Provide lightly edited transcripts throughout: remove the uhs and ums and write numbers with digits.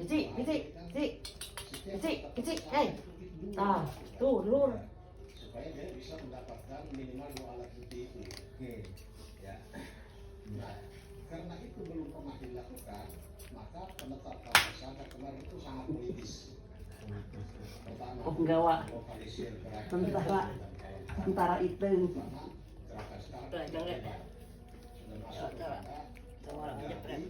kecil, kecil, kecil, kecil, kecil, nah, tuh, lur. Supaya dia bisa mendapatkan minimal 2 alat bukti itu. Oke. Ya. Nah, karena itu belum pernah dilakukan, maka penetapan tersangka kemarin itu sangat politis. Pertama, Gawa. lokalisir Tentara itu. gerakan sekarang Sudah masuk kepada mencari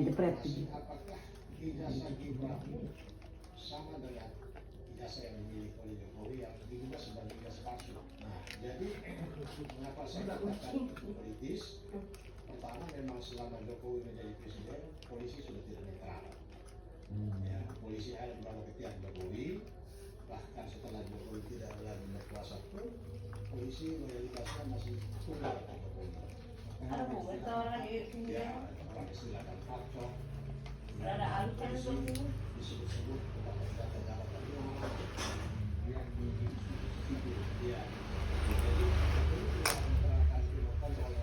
jepret. apakah ijazah Gibran sama dengan ijazah yang dimiliki oleh Jokowi yang diduga sebagai ijazah palsu. Nah, jadi mengapa saya katakan itu politis? Pertama, memang selama Jokowi menjadi presiden, polisi sudah tidak netral. Ya, polisi ada di bawah ketiak Jokowi. Bahkan setelah Jokowi tidak lagi berkuasa pun, polisi loyalitasnya masih tunggal pada Jokowi. Ya, orang istilahkan kacau. Disebut-sebut kepada data-data yang ya. Jadi itu tidak akan dilakukan oleh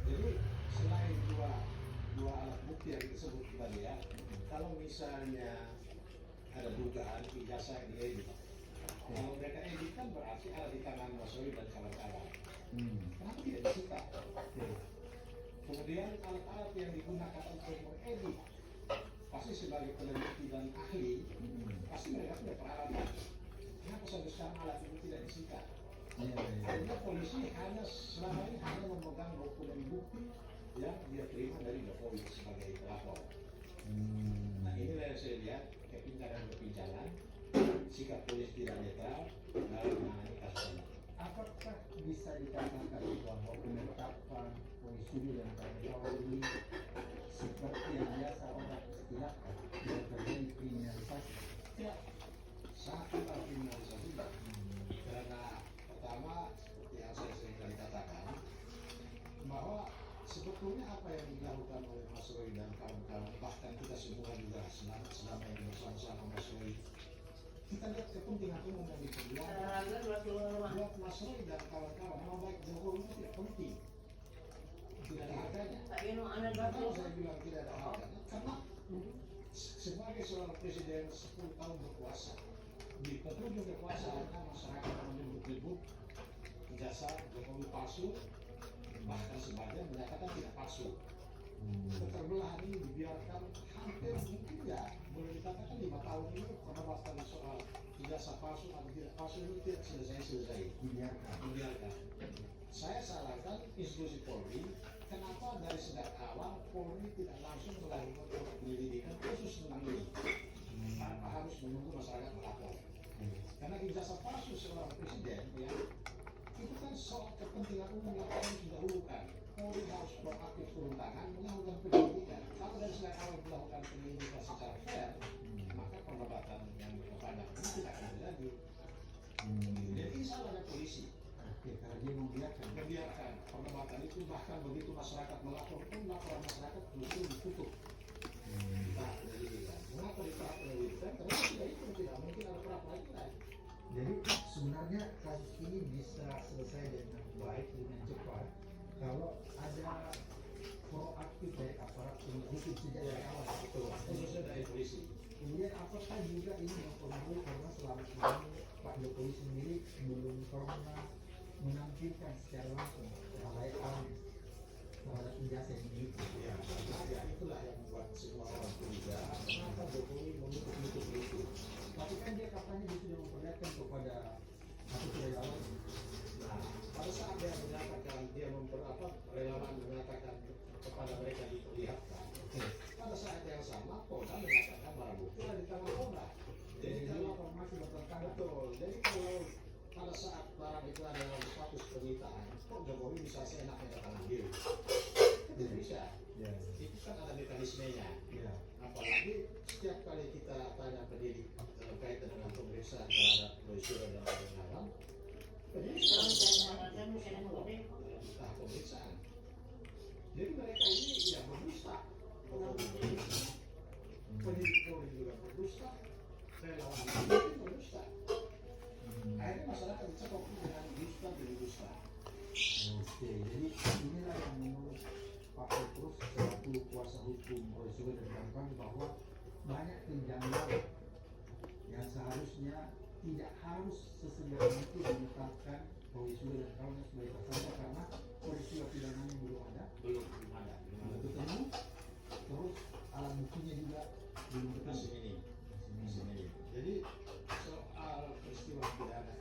jadi selain dua alat bukti yang disebut tadi ya, kalau misalnya ada dugaan ijazah yang diedit, kalau mereka edit kan berarti ada di tangan Mas Sowi dan kawan-kawan. Kenapa tidak disita? Kemudian alat-alat yang digunakan untuk mengedit, pasti sebagai peneliti dan ahli, pasti mereka punya peralatan. Kenapa sampai sekarang alat itu tidak disita? Karena polisi hanya selama ini hanya memegang dokumen bukti yang dia terima dari Jokowi sebagai pelapor. Nah, inilah yang saya lihat kepintaran-kepintaran, sikap polisi tidak netral dalam menangani kasus ini. Apakah bisa dikatakan bahwa penetapan polisi dan kawan-kawan ini seperti yang biasa orang istilahkan tidak terjadi kriminalisasi? Ya, sangat kental kriminalisasi. Karena pertama, seperti yang saya sering kali katakan, bahwa sebetulnya apa yang dilakukan oleh Mas Roy dan kawan-kawan, bahkan kita semua juga selama ini bersama-sama Mas Roy, kita lihat kepentingan umum yang diperjuangkan. Buat Mas Roy dan kawan-kawan, nama baik Jokowi itu tidak penting, tidak ada harganya. Kenapa saya bilang tidak ada harganya? Karena sebagai seorang presiden 10 tahun berkuasa, di penghujung kekuasaannya masyarakat menyebut-nyebut ijazah Jokowi palsu, bahkan sebagian menyatakan tidak palsu. Keterbelahan ini dibiarkan hampir mungkin ya boleh dikatakan 5 tahun ini perdebatan soal ijazah palsu atau tidak palsu ini tidak selesai dibiarkan. Saya sarankan institusi Polri, kenapa dari sejak awal Polri tidak langsung melakukan penyelidikan khusus tentang ini, tanpa harus menunggu masyarakat melapor. Karena ijazah palsu seorang presiden ya, itu kan soal kepentingan umum yang harus didahulukan. Polri harus proaktif turun tangan melakukan penyelidikan. Kalau dari sejak awal melakukan penyelidikan secara fair, maka perdebatan yang berkepanjangan ini tidak akan terjadi. Jadi ini salahnya polisi. Karena dia membiarkan perdebatan itu, bahkan begitu masyarakat melapor pun laporan masyarakat justru ditutup. Ditahan penyelidikan. Mengapa ditahan penyelidikan? Karena tidak mungkin ada pra-peradilan lain. Jadi sebenarnya kasus ini bisa selesai dengan baik, dengan cepat kalau ada proaktif dari aparat penegak hukum sejak dari awal. Khususnya dari polisi. Kemudian apakah juga ini mempengaruhi karena selama ini Pak Jokowi sendiri belum pernah menampilkan secara langsung kelayakan terhadap ijazah yang dimiliki. Ya, itulah yang membuat semua orang curiga. Kenapa Jokowi menutup itu? Tapi kan dia katanya dia sudah memperlihatkan kepada satu relawan. Nah, pada saat dia menyatakan relawan mengatakan kepada mereka diperlihatkan, pada saat yang sama Polda menyatakan barang bukti ada di tangan Polda. Jadi kalau informasi bertentangan. betul, jadi kalau pada saat barang itu ada dalam status penyitaan, kok Jokowi bisa seenaknya datang ambil? Tidak bisa. Itu kan ada mekanismenya. Apalagi setiap kali kita tanya penyidik berkaitan dengan pemeriksaan terhadap polisi dan kawan-kawan, penyidik pemeriksaan. Jadi mereka ini ya berdusta. Penyidik Polri juga berdusta, relawan itu berdusta. Akhirnya masyarakat dicekok dengan dusta. Oke, jadi inilah yang menurut Pak Petrus selaku kuasa hukum Roy Suryo dan kawan-kawan bahwa banyak kejanggalan yang seharusnya tidak harus sesegera itu ditetapkan Roy Suryo dan kawan sebagai tersangka karena peristiwa pidananya belum ada, belum ketemu, terus alat buktinya juga belum ketemu. Jadi soal peristiwa pidana